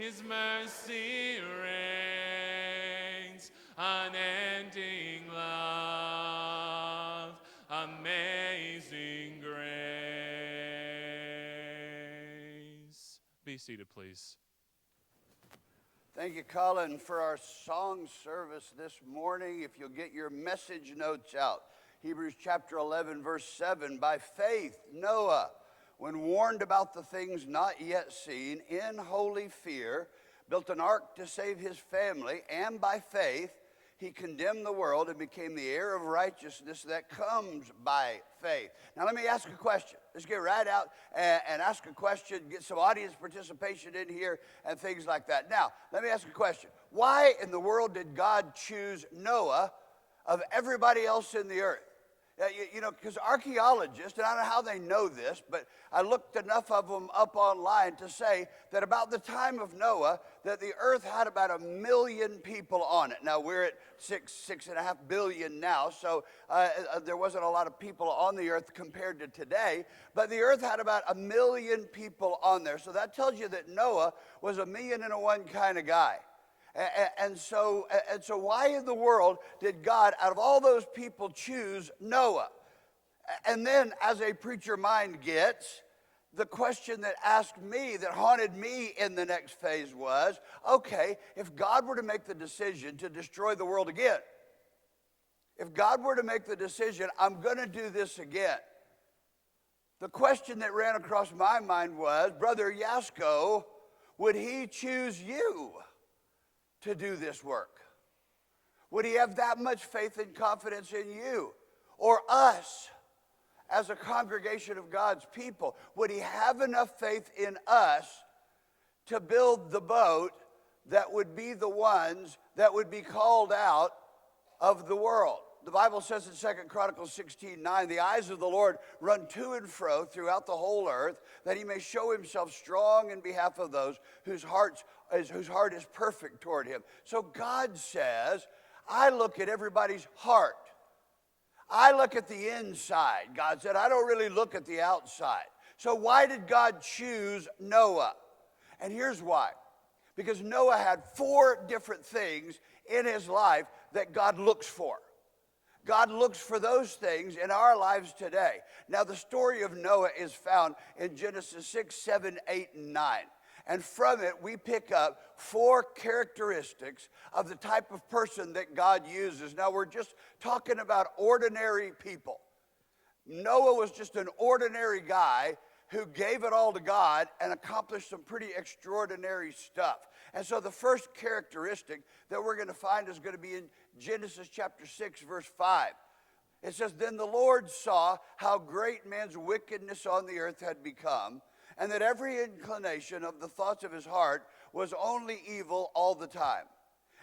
His mercy reigns, unending love, amazing grace. Be seated, please. Thank you, Colin, for our song service this morning. If you'll get your message notes out, Hebrews chapter 11, verse 7. By faith, Noah, when warned about the things not yet seen, in holy fear, built an ark to save his family, and by faith, he condemned the world and became the heir of righteousness that comes by faith. Now, let me ask a question. Let's get right out and ask a question, get some audience participation in here and things like that. Now, let me ask a question. Why in the world did God choose Noah of everybody else in the earth? You know, because archaeologists, and I don't know how they know this, but I looked enough of them up online to say that about the time of Noah, that the earth had about 1 million people on it. Now, we're at 6.5 billion now, so there wasn't a lot of people on the earth compared to today, but the earth had about 1 million people on there. So that tells you that Noah was a million and a one kind of guy. And so why in the world did God, out of all those people, choose Noah? And then, as a preacher mind gets, the question that asked me, that haunted me in the next phase was, okay, if God were to make the decision to destroy the world again, if God were to make the decision, I'm going to do this again, the question that ran across my mind was, Brother Yasko, would he choose you to do this work? Would he have that much faith and confidence in you or us as a congregation of God's people? Would he have enough faith in us to build the boat that would be the ones that would be called out of the world? The Bible says in 2 Chronicles 16:9, the eyes of the Lord run to and fro throughout the whole earth, that he may show himself strong in behalf of those whose heart is perfect toward him. So God says, I look at everybody's heart. I look at the inside. God said, I don't really look at the outside. So why did God choose Noah? And here's why. Because Noah had 4 different things in his life that God looks for. God looks for those things in our lives today. Now, the story of Noah is found in Genesis 6, 7, 8, and 9. And from it, we pick up 4 characteristics of the type of person that God uses. Now, we're just talking about ordinary people. Noah was just an ordinary guy who gave it all to God and accomplished some pretty extraordinary stuff. And so the first characteristic that we're going to find is going to be in Genesis chapter 6, verse 5. It says, Then the Lord saw how great man's wickedness on the earth had become, and that every inclination of the thoughts of his heart was only evil all the time.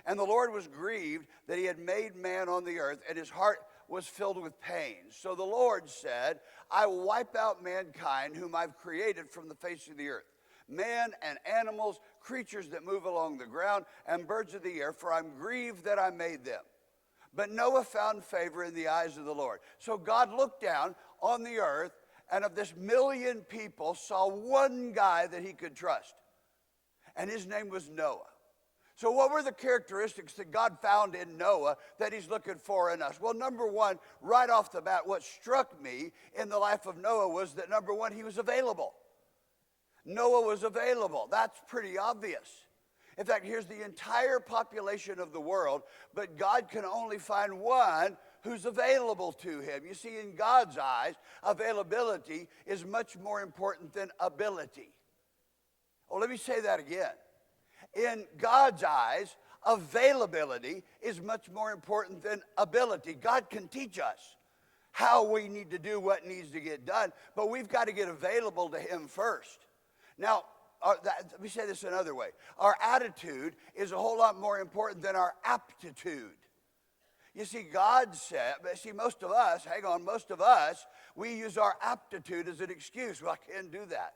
And the Lord was grieved that he had made man on the earth, and his heart was filled with pain. So the Lord said, I will wipe out mankind whom I've created from the face of the earth, man and animals, creatures that move along the ground, and birds of the air, for I'm grieved that I made them. But Noah found favor in the eyes of the Lord. So God looked down on the earth, and of this 1 million people saw one guy that he could trust. And his name was Noah. So what were the characteristics that God found in Noah that he's looking for in us? Well, number one, right off the bat, what struck me in the life of Noah was that, number one, he was available. Noah was available. That's pretty obvious. In fact, here's the entire population of the world, but God can only find one who's available to him. You see, in God's eyes, availability is much more important than ability. Oh, let me say that again. In God's eyes, availability is much more important than ability. God can teach us how we need to do what needs to get done, but we've got to get available to him first. Now, let me say this another way. Our attitude is a whole lot more important than our aptitude. You see, God said, most of us, we use our aptitude as an excuse. Well, I can't do that.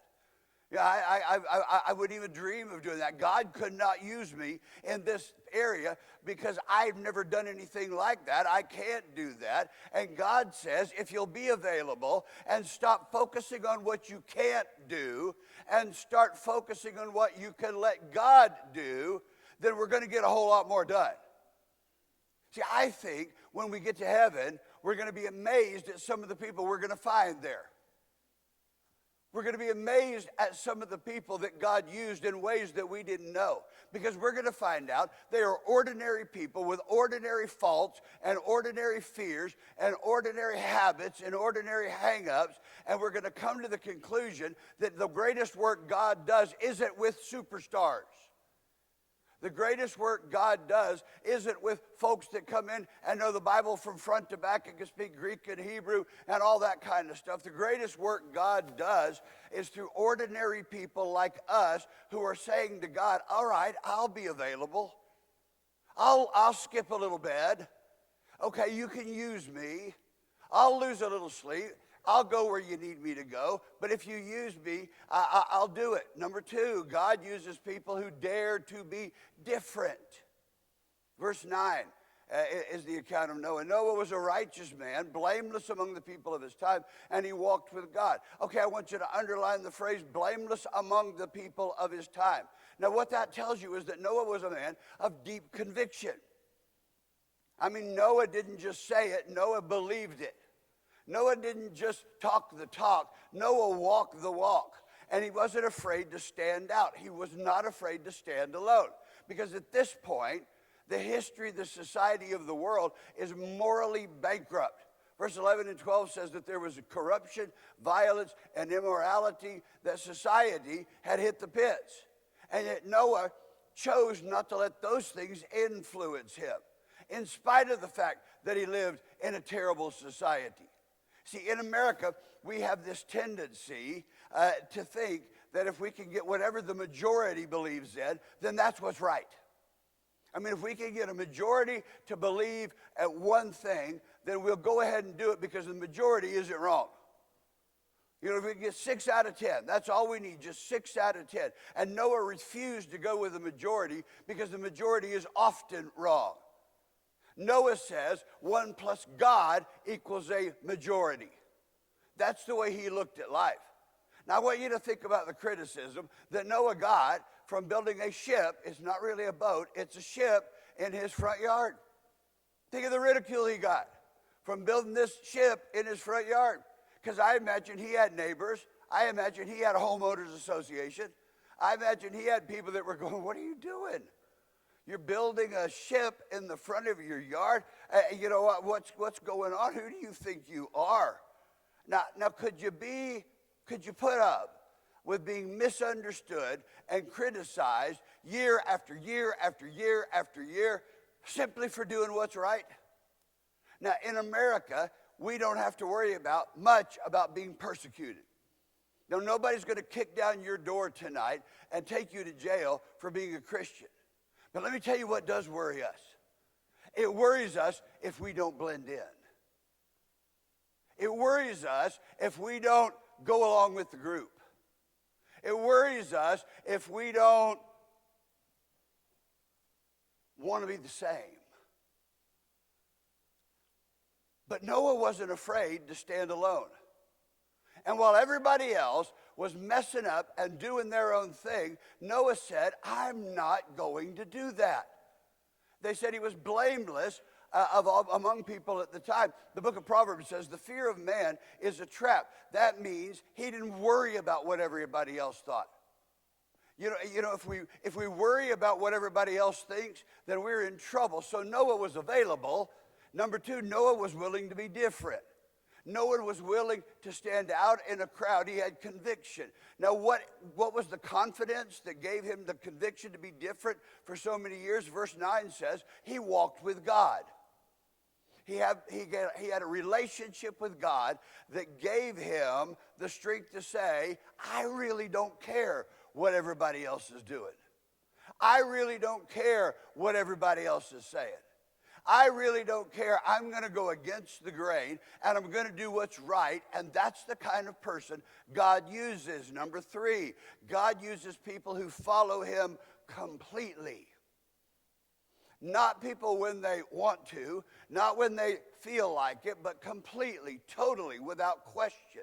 Yeah, I wouldn't even dream of doing that. God could not use me in this area because I've never done anything like that. I can't do that. And God says, if you'll be available and stop focusing on what you can't do and start focusing on what you can let God do, then we're going to get a whole lot more done. See, I think when we get to heaven, we're going to be amazed at some of the people we're going to find there. We're going to be amazed at some of the people that God used in ways that we didn't know. Because we're going to find out they are ordinary people with ordinary faults and ordinary fears and ordinary habits and ordinary hang-ups. And we're going to come to the conclusion that the greatest work God does isn't with superstars. The greatest work God does isn't with folks that come in and know the Bible from front to back and can speak Greek and Hebrew and all that kind of stuff. The greatest work God does is through ordinary people like us who are saying to God, all right, I'll be available. I'll skip a little bed. Okay, you can use me. I'll lose a little sleep. I'll go where you need me to go, but if you use me, I'll do it. Number two, God uses people who dare to be different. Verse 9 is the account of Noah. Noah was a righteous man, blameless among the people of his time, and he walked with God. Okay, I want you to underline the phrase, blameless among the people of his time. Now, what that tells you is that Noah was a man of deep conviction. I mean, Noah didn't just say it, Noah believed it. Noah didn't just talk the talk. Noah walked the walk. And he wasn't afraid to stand out. He was not afraid to stand alone. Because at this point, the history, the society of the world is morally bankrupt. Verse 11 and 12 says that there was corruption, violence, and immorality, that society had hit the pits. And yet Noah chose not to let those things influence him, in spite of the fact that he lived in a terrible society. See, in America, we have this tendency to think that if we can get whatever the majority believes in, then that's what's right. I mean, if we can get a majority to believe at one thing, then we'll go ahead and do it because the majority isn't wrong. You know, if we get 6 out of 10, that's all we need, just 6 out of 10. And Noah refused to go with the majority because the majority is often wrong. Noah says 1 plus God equals a majority. That's the way he looked at life. Now, I want you to think about the criticism that Noah got from building a ship. It's not really a boat, it's a ship in his front yard. Think of the ridicule he got from building this ship in his front yard. Because I imagine he had neighbors. I imagine he had a homeowners association. I imagine he had people that were going, what are you doing? You're building a ship in the front of your yard. You know what's going on? Who do you think you are? Now, could you put up with being misunderstood and criticized year after year after year after year simply for doing what's right? Now, in America, we don't have to worry much about being persecuted. Now, nobody's going to kick down your door tonight and take you to jail for being a Christian. But let me tell you what does worry us. It worries us if we don't blend in. It worries us if we don't go along with the group. It worries us if we don't want to be the same. But Noah wasn't afraid to stand alone. And while everybody else was messing up and doing their own thing, Noah said, I'm not going to do that. They said he was blameless among people at the time. The book of Proverbs says the fear of man is a trap. That means he didn't worry about what everybody else thought. You know, if we worry about what everybody else thinks, then we're in trouble. So Noah was available. Number two, Noah was willing to be different. Noah was willing to stand out in a crowd. He had conviction. Now, what was the confidence that gave him the conviction to be different for so many years? Verse 9 says he walked with God. He had a relationship with God that gave him the strength to say, I really don't care what everybody else is doing. I really don't care what everybody else is saying. I really don't care. I'm going to go against the grain, and I'm going to do what's right. And that's the kind of person God uses. Number 3, God uses people who follow him completely. Not people when they want to, not when they feel like it, but completely, totally, without question.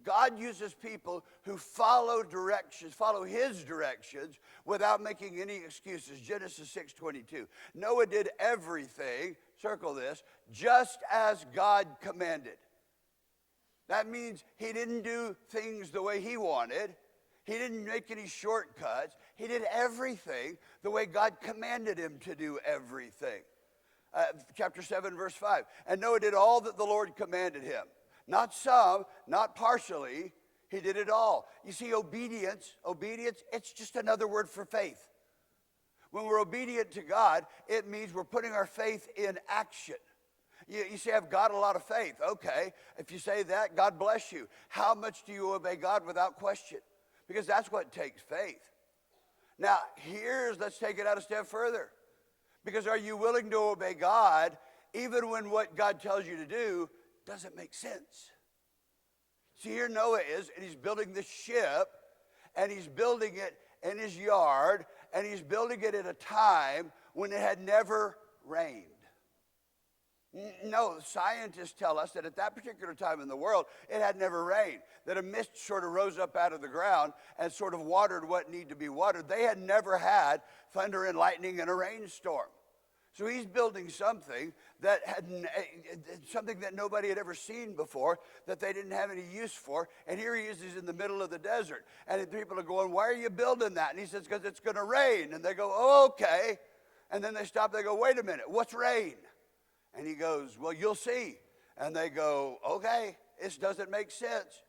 God uses people who follow his directions without making any excuses. Genesis 6:22. Noah did everything, circle this, just as God commanded. That means he didn't do things the way he wanted. He didn't make any shortcuts. He did everything the way God commanded him to do everything. Chapter 7, verse 5. And Noah did all that the Lord commanded him. Not some, not partially. He did it all. You see, obedience, it's just another word for faith. When we're obedient to God, it means we're putting our faith in action. You say, I've got a lot of faith. Okay, if you say that, God bless you. How much do you obey God without question? Because that's what takes faith. Now, let's take it out a step further. Because are you willing to obey God even when what God tells you to do doesn't make sense? See, here Noah is, and he's building this ship, and he's building it in his yard, and he's building it at a time when it had never rained. No, scientists tell us that at that particular time in the world, it had never rained, that a mist sort of rose up out of the ground and sort of watered what needed to be watered. They had never had thunder and lightning and a rainstorm. So he's building something that nobody had ever seen before, that they didn't have any use for. And here he is, he's in the middle of the desert. And people are going, why are you building that? And he says, because it's going to rain. And they go, oh, okay. And then they stop, they go, wait a minute, what's rain? And he goes, well, you'll see. And they go, okay, this doesn't make sense.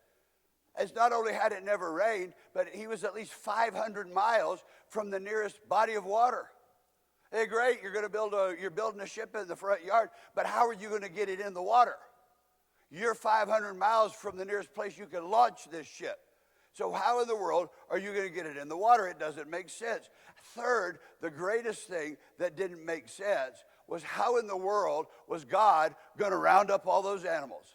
It's not only had it never rained, but he was at least 500 miles from the nearest body of water. Hey, great, you're building a ship in the front yard, but how are you going to get it in the water? You're 500 miles from the nearest place you can launch this ship. So how in the world are you going to get it in the water? It doesn't make sense. Third, the greatest thing that didn't make sense was how in the world was God going to round up all those animals?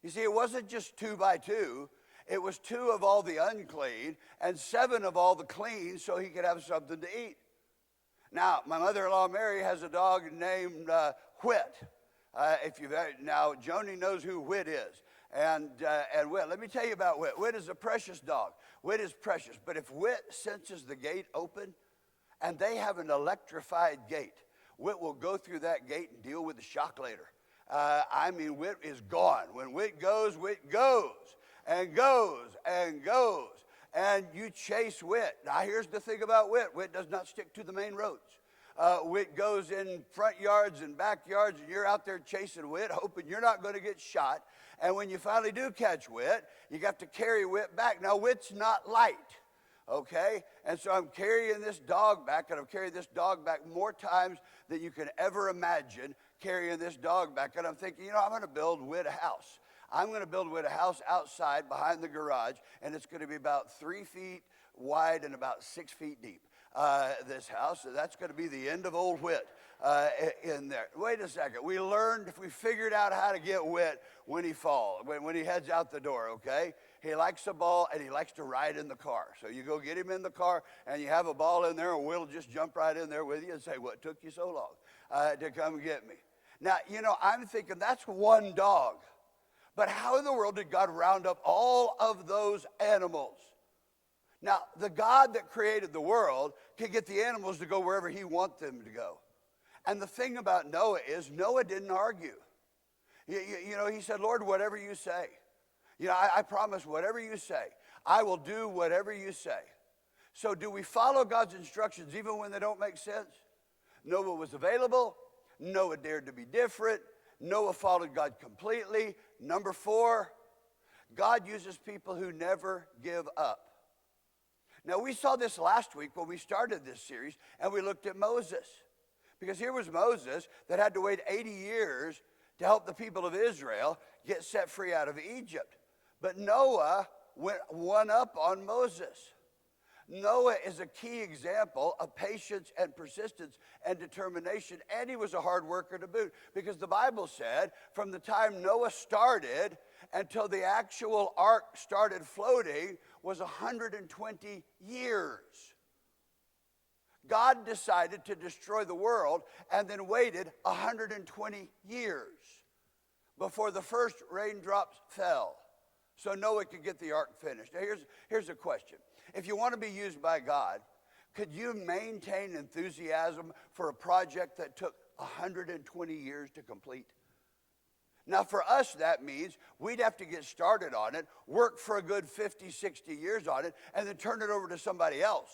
You see, it wasn't just 2 by 2. It was 2 of all the unclean and 7 of all the clean so he could have something to eat. Now, my mother-in-law Mary has a dog named Whit. Now, Joni knows who Whit is. And Whit, let me tell you about Whit. Whit is a precious dog. Whit is precious. But if Whit senses the gate open, and they have an electrified gate, Whit will go through that gate and deal with the shock later. Whit is gone. When Whit goes and goes and goes. And you chase Whit. Now, here's the thing about Whit. Whit does not stick to the main roads. Whit goes in front yards and backyards, and you're out there chasing Whit, hoping you're not going to get shot. And when you finally do catch Whit, you got to carry Whit back. Now, Whit's not light, okay? And so I'm carrying this dog back, and I've carried this dog back more times than you can ever imagine, carrying this dog back. And I'm thinking, I'm going to build Whit a house. I'm going to build Whit a house outside behind the garage, and it's going to be about 3 feet wide and about 6 feet deep. This house, so that's going to be the end of old Whit in there. Wait a second. We figured out how to get Whit when he falls, when he heads out the door, okay? He likes the ball, and he likes to ride in the car. So you go get him in the car, and you have a ball in there, and we'll just jump right in there with you and say, what took you so long to come get me? Now, I'm thinking that's one dog. But how in the world did God round up all of those animals? Now, the God that created the world can get the animals to go wherever he wants them to go. And the thing about Noah is Noah didn't argue. He said, Lord, whatever you say. I promise whatever you say. I will do whatever you say. So do we follow God's instructions even when they don't make sense? Noah was available. Noah dared to be different. Noah followed God completely. Number 4, God uses people who never give up. Now, we saw this last week when we started this series, and we looked at Moses. Because here was Moses that had to wait 80 years to help the people of Israel get set free out of Egypt. But Noah went one up on Moses. Noah is a key example of patience and persistence and determination, and he was a hard worker to boot, because the Bible said from the time Noah started until the actual ark started floating was 120 years. God decided to destroy the world and then waited 120 years before the first raindrops fell so Noah could get the ark finished. Now here's a question. If you want to be used by God, could you maintain enthusiasm for a project that took 120 years to complete? Now, for us, that means we'd have to get started on it, work for a good 50, 60 years on it, and then turn it over to somebody else.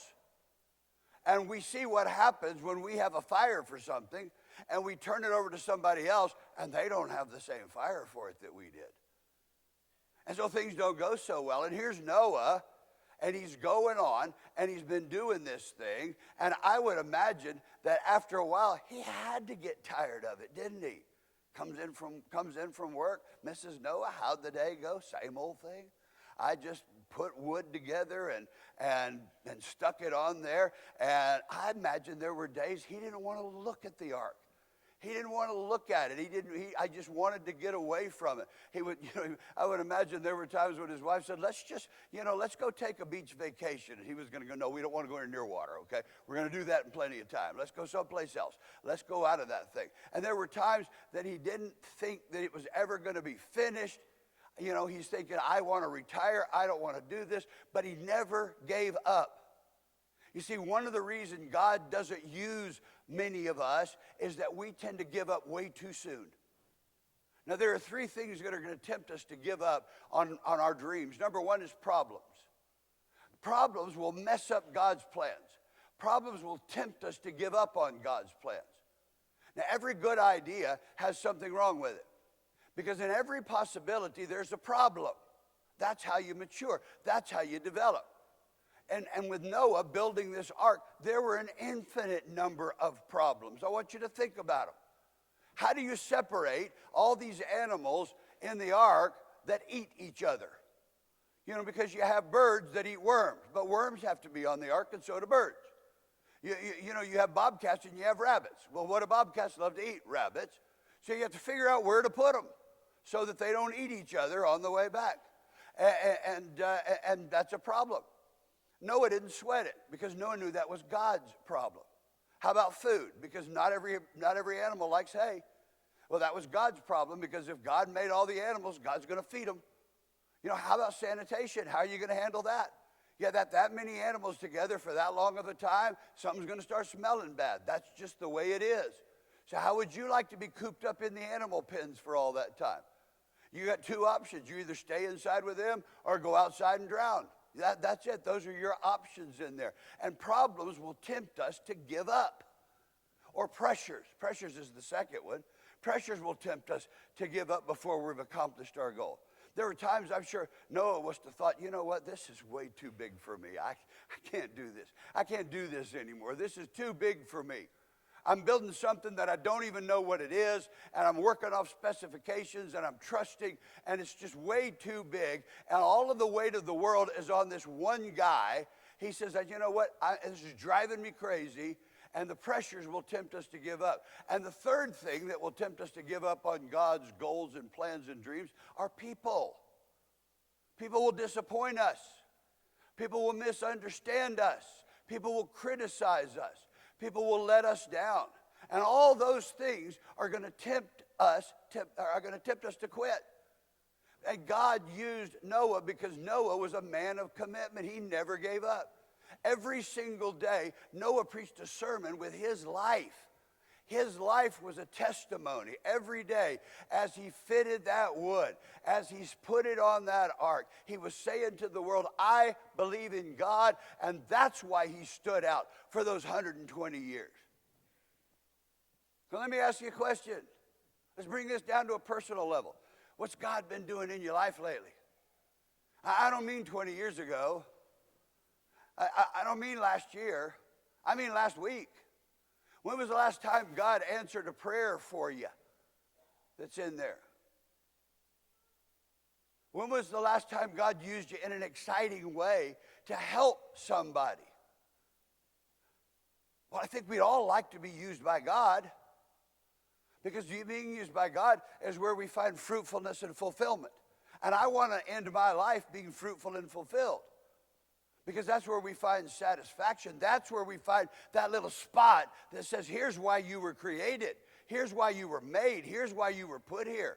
And we see what happens when we have a fire for something, and we turn it over to somebody else, and they don't have the same fire for it that we did. And so things don't go so well. And here's Noah, and he's going on, and he's been doing this thing. And I would imagine that after a while, he had to get tired of it, didn't he? Comes in from work. Mrs. Noah, how'd the day go? Same old thing. I just put wood together and stuck it on there. And I imagine there were days he didn't want to look at the ark. He didn't want to look at it. I just wanted to get away from it. I would imagine there were times when his wife said, let's go take a beach vacation. And he was going to go, no, we don't want to go near water, okay? We're going to do that in plenty of time. Let's go someplace else. Let's go out of that thing. And there were times that he didn't think that it was ever going to be finished. He's thinking, I want to retire. I don't want to do this. But he never gave up. You see, one of the reasons God doesn't use many of us is that we tend to give up way too soon. Now, there are three things that are going to tempt us to give up on our dreams. Number one is problems. Problems will mess up God's plans. Problems will tempt us to give up on God's plans. Now, every good idea has something wrong with it, because in every possibility, there's a problem. That's how you mature. That's how you develop. And with Noah building this ark, there were an infinite number of problems. I want you to think about them. How do you separate all these animals in the ark that eat each other? Because you have birds that eat worms, but worms have to be on the ark, and so do birds. You have bobcats and you have rabbits. Well, what do bobcats love to eat? Rabbits. So you have to figure out where to put them so that they don't eat each other on the way back. And that's a problem. Noah didn't sweat it, because Noah knew that was God's problem. How about food? Because not every animal likes hay. Well, that was God's problem, because if God made all the animals, God's going to feed them. How about sanitation? How are you going to handle that? Yeah, that many animals together for that long of a time, something's going to start smelling bad. That's just the way it is. So how would you like to be cooped up in the animal pens for all that time? You got two options. You either stay inside with them or go outside and drown. That's it. Those are your options in there. And problems will tempt us to give up. Or pressures. Pressures is the second one. Pressures will tempt us to give up before we've accomplished our goal. There were times I'm sure Noah must have thought, you know what, this is way too big for me. I can't do this. I can't do this anymore. This is too big for me. I'm building something that I don't even know what it is, and I'm working off specifications, and I'm trusting, and it's just way too big, and all of the weight of the world is on this one guy. He says, you know what, this is driving me crazy, and the pressures will tempt us to give up. And the third thing that will tempt us to give up on God's goals and plans and dreams are people. People will disappoint us. People will misunderstand us. People will criticize us. People will let us down. And all those things are going to tempt us to quit. And God used Noah because Noah was a man of commitment. He never gave up. Every single day, Noah preached a sermon with his life. His life was a testimony every day as he fitted that wood, as he's put it on that ark. He was saying to the world, I believe in God, and that's why he stood out for those 120 years. So let me ask you a question. Let's bring this down to a personal level. What's God been doing in your life lately? I don't mean 20 years ago. I don't mean last year. I mean last week. When was the last time God answered a prayer for you that's in there? When was the last time God used you in an exciting way to help somebody. Well, I think we'd all like to be used by God, because being used by God is where we find fruitfulness and fulfillment. And I want to end my life being fruitful and fulfilled, because that's where we find satisfaction. That's where we find that little spot that says, here's why you were created. Here's why you were made. Here's why you were put here.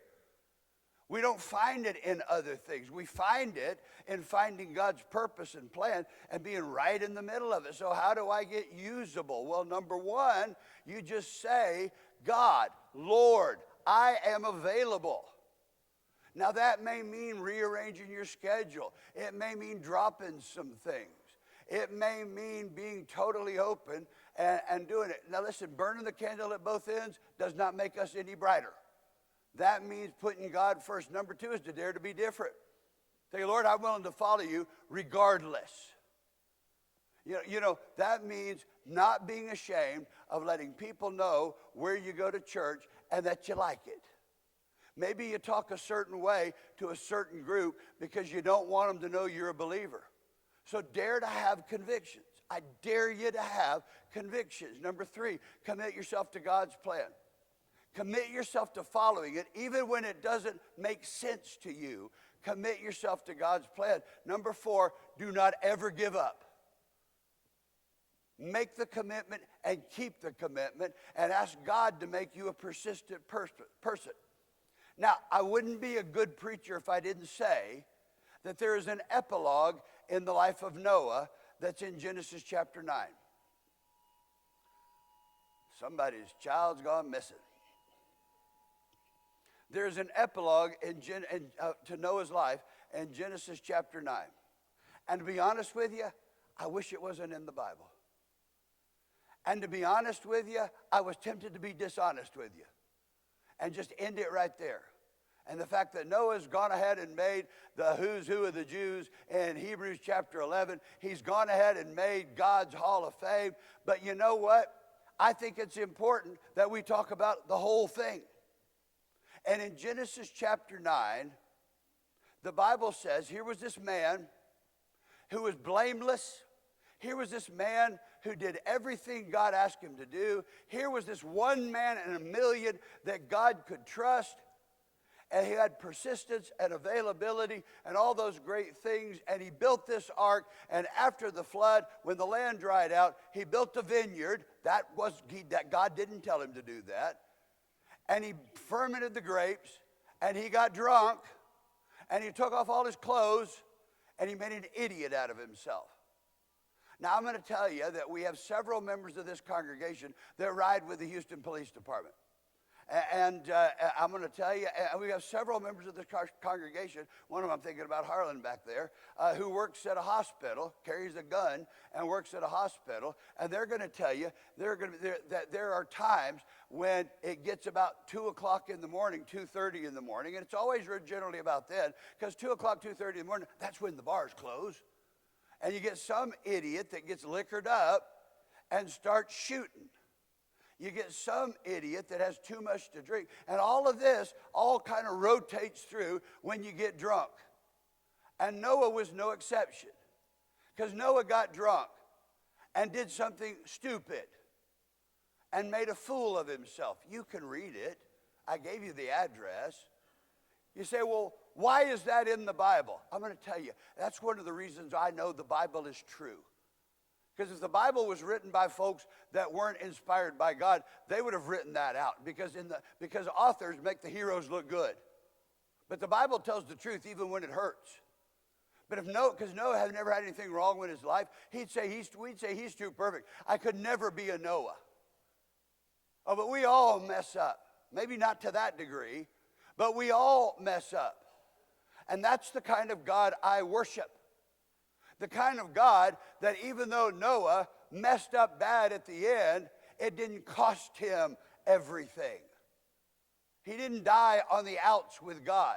We don't find it in other things. We find it in finding God's purpose and plan and being right in the middle of it. So how do I get usable? Well, number one, you just say, God, Lord, I am available. Now, that may mean rearranging your schedule. It may mean dropping some things. It may mean being totally open and doing it. Now, listen, burning the candle at both ends does not make us any brighter. That means putting God first. Number two is to dare to be different. Say, Lord, I'm willing to follow you regardless. You know, that means not being ashamed of letting people know where you go to church and that you like it. Maybe you talk a certain way to a certain group because you don't want them to know you're a believer. So dare to have convictions. I dare you to have convictions. Number three, commit yourself to God's plan. Commit yourself to following it, even when it doesn't make sense to you. Commit yourself to God's plan. Number four, do not ever give up. Make the commitment and keep the commitment, and ask God to make you a persistent person. Now, I wouldn't be a good preacher if I didn't say that there is an epilogue in the life of Noah that's in Genesis chapter 9. Somebody's child's gone missing. There's an epilogue to Noah's life in Genesis chapter 9. And to be honest with you, I wish it wasn't in the Bible. And to be honest with you, I was tempted to be dishonest with you and just end it right there. And the fact that Noah's gone ahead and made the who's who of the Jews in Hebrews chapter 11, he's gone ahead and made God's Hall of Fame. But you know what? I think it's important that we talk about the whole thing. And in Genesis chapter 9, the Bible says, here was this man who was blameless. Here was this man who did everything God asked him to do. Here was this one man in a million that God could trust. And he had persistence and availability and all those great things. And he built this ark. And after the flood, when the land dried out, he built a vineyard. That God didn't tell him to do that. And he fermented the grapes. And he got drunk. And he took off all his clothes. And he made an idiot out of himself. Now, I'm going to tell you that we have several members of this congregation that ride with the Houston Police Department. And I'm going to tell you, we have several members of this congregation, one of them I'm thinking about Harlan back there, who works at a hospital, carries a gun, and works at a hospital. And they're going to tell you that there are times when it gets about 2 o'clock in the morning, 2:30 in the morning, and it's always generally about then, because 2 o'clock, 2:30 in the morning, that's when the bars close. And you get some idiot that gets liquored up and starts shooting. You get some idiot that has too much to drink. And all of this all kind of rotates through when you get drunk. And Noah was no exception. Because Noah got drunk and did something stupid and made a fool of himself. You can read it. I gave you the address. You say, well, why is that in the Bible? I'm going to tell you, that's one of the reasons I know the Bible is true. Because if the Bible was written by folks that weren't inspired by God, they would have written that out. Because authors make the heroes look good. But the Bible tells the truth even when it hurts. But because Noah had never had anything wrong with his life, we'd say he's too perfect. I could never be a Noah. Oh, but we all mess up. Maybe not to that degree, but we all mess up. And that's the kind of God I worship. The kind of God that even though Noah messed up bad at the end, it didn't cost him everything. He didn't die on the outs with God.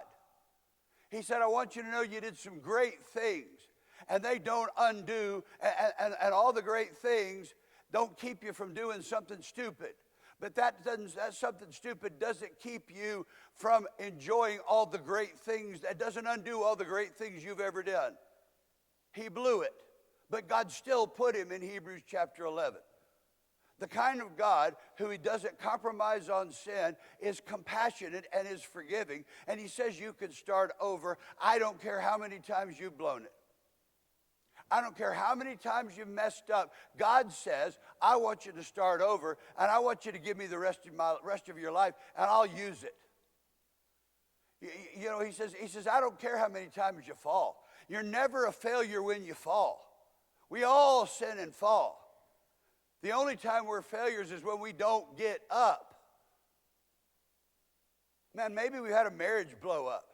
He said, I want you to know you did some great things, and they don't undo, and all the great things don't keep you from doing something stupid. But that something stupid doesn't keep you from enjoying all the great things. That doesn't undo all the great things you've ever done. He blew it. but God still put him in Hebrews chapter 11. The kind of God who he doesn't compromise on sin, is compassionate and is forgiving. And he says you can start over. I don't care how many times you've blown it. I don't care how many times you've messed up. God says, I want you to start over, and I want you to give me the rest of your life, and I'll use it. You know, he says, I don't care how many times you fall. You're never a failure when you fall. We all sin and fall. The only time we're failures is when we don't get up. Man, maybe we've had a marriage blow up.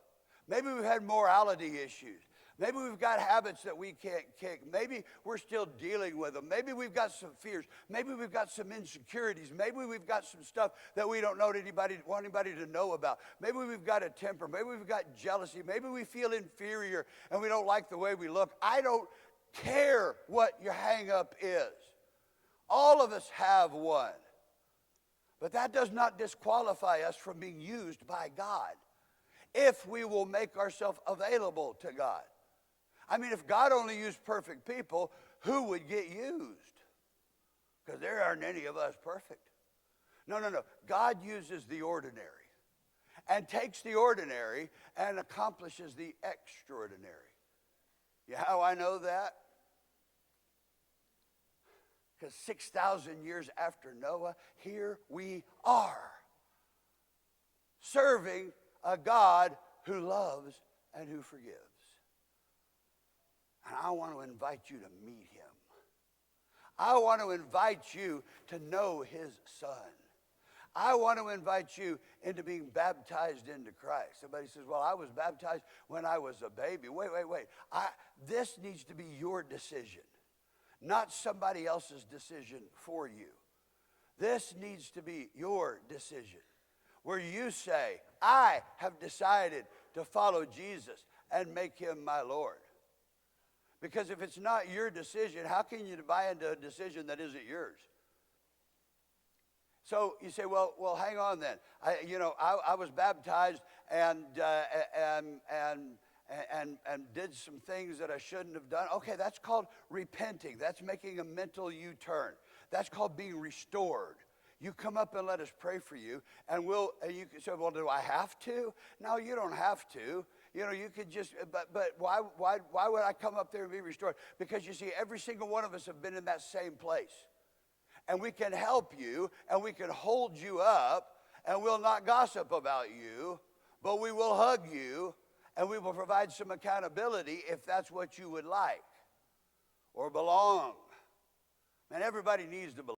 Maybe we've had morality issues. Maybe we've got habits that we can't kick. Maybe we're still dealing with them. Maybe we've got some fears. Maybe we've got some insecurities. Maybe we've got some stuff that we don't want anybody to know about. Maybe we've got a temper. Maybe we've got jealousy. Maybe we feel inferior and we don't like the way we look. I don't care what your hang up is. All of us have one. But that does not disqualify us from being used by God if we will make ourselves available to God. I mean, if God only used perfect people, who would get used? Because there aren't any of us perfect. No. God uses the ordinary and takes the ordinary and accomplishes the extraordinary. You know how I know that? Because 6,000 years after Noah, here we are, serving a God who loves and who forgives. And I want to invite you to meet him. I want to invite you to know his son. I want to invite you into being baptized into Christ. Somebody says, well, I was baptized when I was a baby. Wait. This needs to be your decision, not somebody else's decision for you. This needs to be your decision, where you say, I have decided to follow Jesus and make him my Lord. Because if it's not your decision, how can you buy into a decision that isn't yours? So you say, well, hang on then. I was baptized and did some things that I shouldn't have done. Okay, that's called repenting. That's making a mental U-turn. That's called being restored. You come up and let us pray for you, and you can say, well, do I have to? No, you don't have to. You know, you could just, but why would I come up there and be restored? Because you see, every single one of us have been in that same place. And we can help you, and we can hold you up, and we'll not gossip about you, but we will hug you, and we will provide some accountability if that's what you would like or belong. And everybody needs to belong.